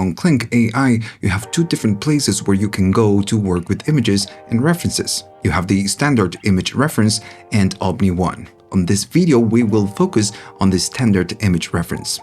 On Kling AI, you have two different places where you can go to work with images and references. You have the standard image reference and Omni one. On this video, we will focus on the standard image reference.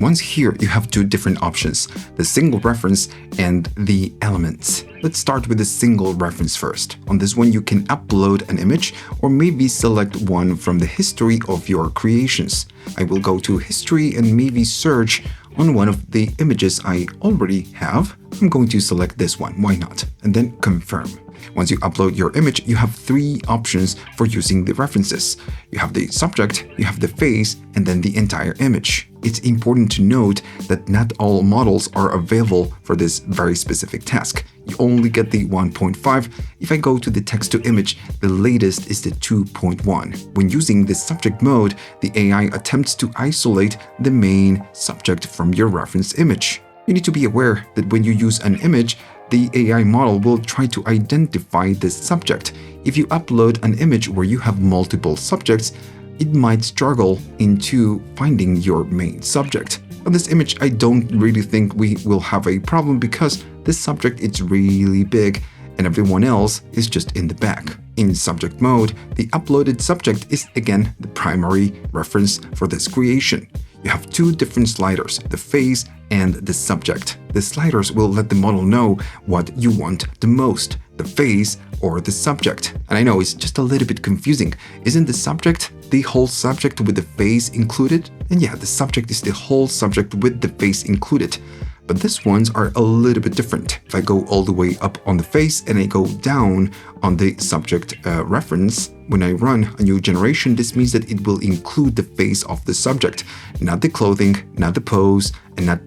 Once here, you have two different options, the single reference and the elements. Let's start with the single reference first. On this one, you can upload an image or maybe select one from the history of your creations. I will go to history and maybe search on one of the images I already have. I'm going to select this one, why not? And then confirm. Once you upload your image, you have three options for using the references. You have the subject, you have the face, and then the entire image. It's important to note that not all models are available for this very specific task. You only get the 1.5. If I go to the text-to-image, the latest is the 2.1. When using the subject mode, the AI attempts to isolate the main subject from your reference image. You need to be aware that when you use an image, the AI model will try to identify the subject. If you upload an image where you have multiple subjects, it might struggle into finding your main subject. On this image, I don't really think we will have a problem because this subject is really big and everyone else is just in the back. In subject mode, the uploaded subject is again the primary reference for this creation. You have two different sliders, the face and the subject. The sliders will let the model know what you want the most, the face or the subject. And I know it's just a little bit confusing. Isn't the subject the whole subject with the face included? And yeah, the subject is the whole subject with the face included. But these ones are a little bit different. If I go all the way up on the face and I go down on the subject reference, when I run a new generation, this means that it will include the face of the subject, not the clothing, not the pose, and not,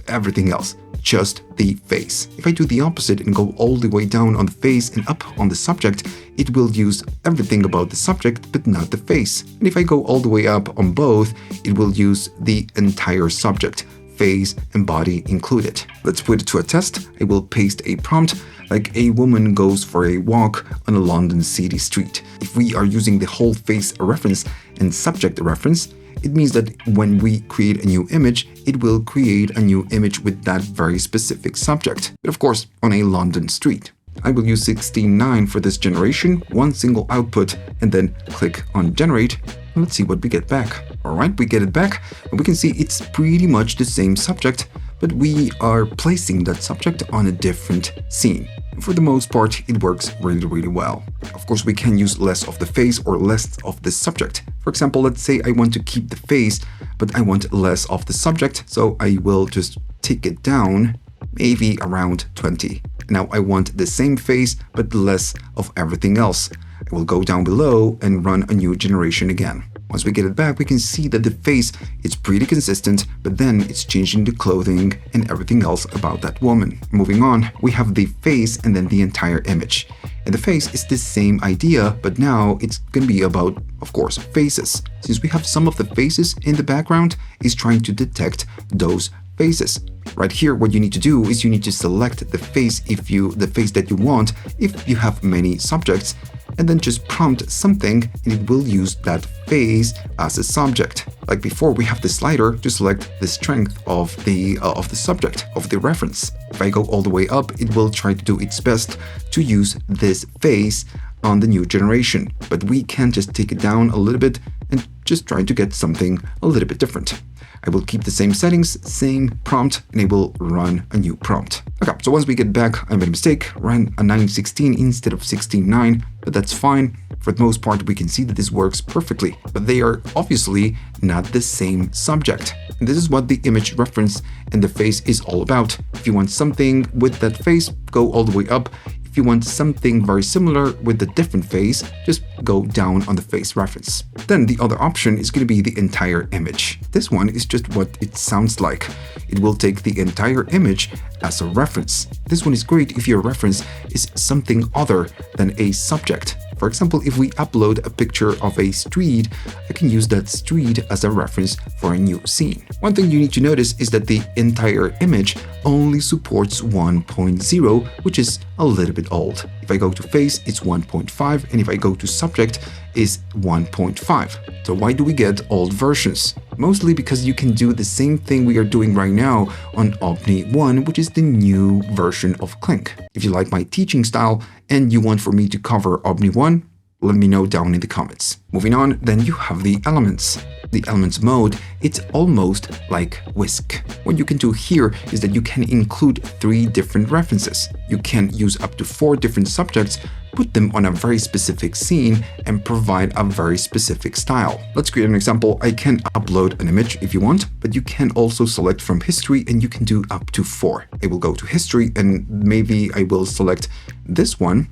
everything else, just the face. If I do the opposite and go all the way down on the face and up on the subject, it will use everything about the subject, but not the face. And if I go all the way up on both, it will use the entire subject, face and body included. Let's put it to a test. I will paste a prompt like a woman goes for a walk on a London city street. If we are using the whole face reference and subject reference, it means that when we create a new image, it will create a new image with that very specific subject. But of course, on a London street. I will use 16.9 for this generation, one single output, and then click on generate. Let's see what we get back. Alright, we get it back, and we can see it's pretty much the same subject, but we are placing that subject on a different scene. For the most part, it works really well. Of course, we can use less of the face or less of the subject. For example, let's say I want to keep the face, but I want less of the subject, so I will just take it down, maybe around 20. Now I want the same face, but less of everything else. I will go down below and run a new generation again. Once we get it back, we can see that the face is pretty consistent, but then it's changing the clothing and everything else about that woman. Moving on, we have the face and then the entire image. And the face is the same idea, but now it's going to be about, of course, faces. Since we have some of the faces in the background, it's trying to detect those faces. Right here, what you need to do is you need to select the face the face that you want if you have many subjects, and then just prompt something and it will use that face as a subject. Like before, we have the slider to select the strength of the subject, of the reference. If I go all the way up, it will try to do its best to use this face on the new generation. But we can just take it down a little bit and just try to get something a little bit different. I will keep the same settings, same prompt, and I will run a new prompt. Okay, so once we get back, I made a mistake, ran a 9.16 instead of 16.9, but that's fine. For the most part, we can see that this works perfectly, but they are obviously not the same subject. And this is what the image reference and the face is all about. If you want something with that face, go all the way up. If you want something very similar with a different face, just go down on the face reference. Then the other option is going to be the entire image. This one is just what it sounds like. It will take the entire image as a reference. This one is great if your reference is something other than a subject. For example, if we upload a picture of a street, I can use that street as a reference for a new scene. One thing you need to notice is that the entire image only supports 1.0, which is a little bit old. If I go to face, it's 1.5, and if I go to subject, is 1.5. So why do we get old versions? Mostly because you can do the same thing we are doing right now on Omni 1, which is the new version of Kling. If you like my teaching style and you want for me to cover Omni 1, let me know down in the comments. Moving on, then you have the elements. The elements mode, it's almost like Whisk. What you can do here is that you can include 3 different references. You can use up to 4 different subjects, put them on a very specific scene, and provide a very specific style. Let's create an example. I can upload an image if you want, but you can also select from history and you can do up to 4. I will go to history and maybe I will select this one.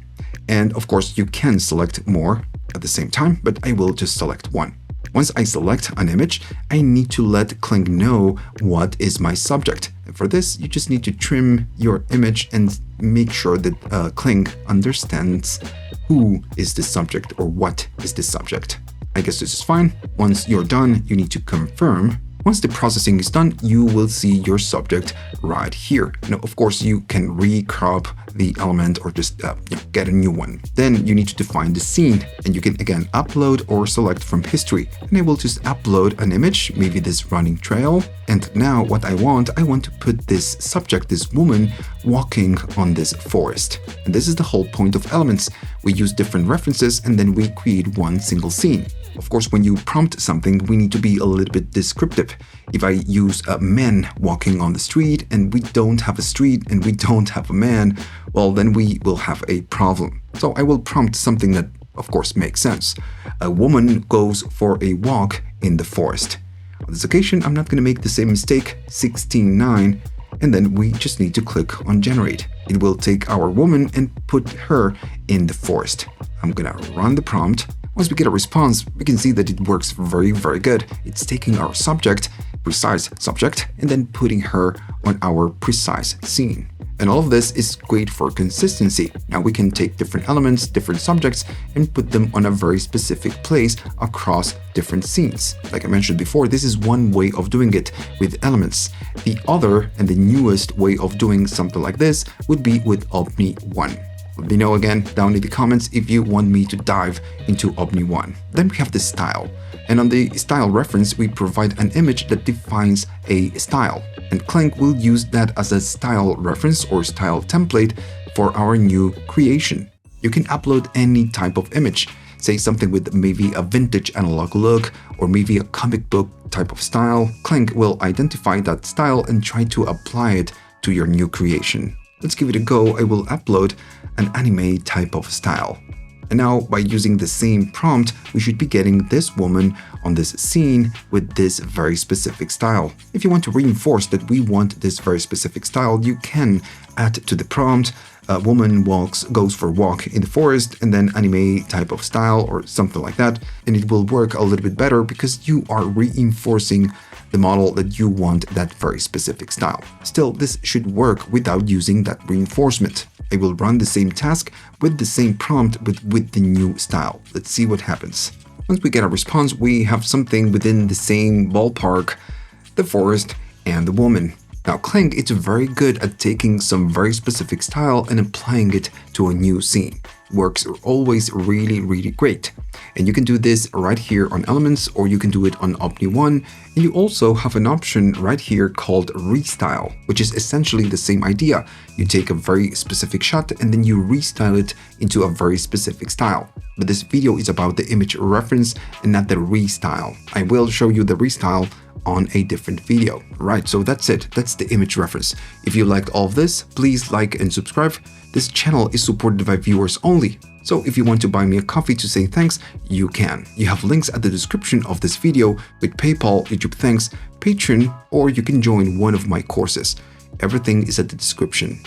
And of course, you can select more at the same time, but I will just select one. Once I select an image, I need to let Kling know what is my subject. And for this, you just need to trim your image and make sure that Kling understands who is the subject or what is the subject. I guess this is fine. Once you're done, you need to confirm. Once the processing is done, you will see your subject right here. Now, of course, you can recrop the element or just get a new one. Then you need to define the scene, and you can again upload or select from history. And I will just upload an image, maybe this running trail. And now what I want to put this subject, this woman, walking on this forest. And this is the whole point of elements. We use different references and then we create one single scene. Of course, when you prompt something, we need to be a little bit descriptive. If I use a man walking on the street and we don't have a street and we don't have a man, well, then we will have a problem. So I will prompt something that, of course, makes sense. A woman goes for a walk in the forest. On this occasion, I'm not going to make the same mistake, 16:9, and then we just need to click on generate. It will take our woman and put her in the forest. I'm going to run the prompt. Once we get a response, we can see that it works very, very good. It's taking our subject, precise subject, and then putting her on our precise scene. And all of this is great for consistency. Now we can take different elements, different subjects, and put them on a very specific place across different scenes. Like I mentioned before, this is one way of doing it with elements. The other and the newest way of doing something like this would be with Omni 1. Let me know again down in the comments if you want me to dive into Omni 1. Then we have the style. And on the style reference, we provide an image that defines a style. And Kling will use that as a style reference or style template for our new creation. You can upload any type of image, say something with maybe a vintage analog look or maybe a comic book type of style. Kling will identify that style and try to apply it to your new creation. Let's give it a go. I will upload an anime type of style. And now, by using the same prompt, we should be getting this woman on this scene with this very specific style. If you want to reinforce that we want this very specific style, you can add to the prompt, a woman goes for a walk in the forest, and then anime type of style or something like that. And it will work a little bit better because you are reinforcing the model that you want that very specific style. Still, this should work without using that reinforcement. I will run the same task with the same prompt but with the new style. Let's see what happens. Once we get a response, we have something within the same ballpark, the forest and the woman. Now, Kling is very good at taking some very specific style and applying it to a new scene. Works always really, really great. And you can do this right here on Elements, or you can do it on Omni 1. And you also have an option right here called Restyle, which is essentially the same idea. You take a very specific shot and then you restyle it into a very specific style. But this video is about the image reference and not the restyle. I will show you the restyle on a different video. Right, so that's it. That's the image reference. If you liked all of this, please like and subscribe. This channel is supported by viewers only. So if you want to buy me a coffee to say thanks, you can. You have links at the description of this video with PayPal, YouTube Thanks, Patreon, or you can join one of my courses. Everything is at the description.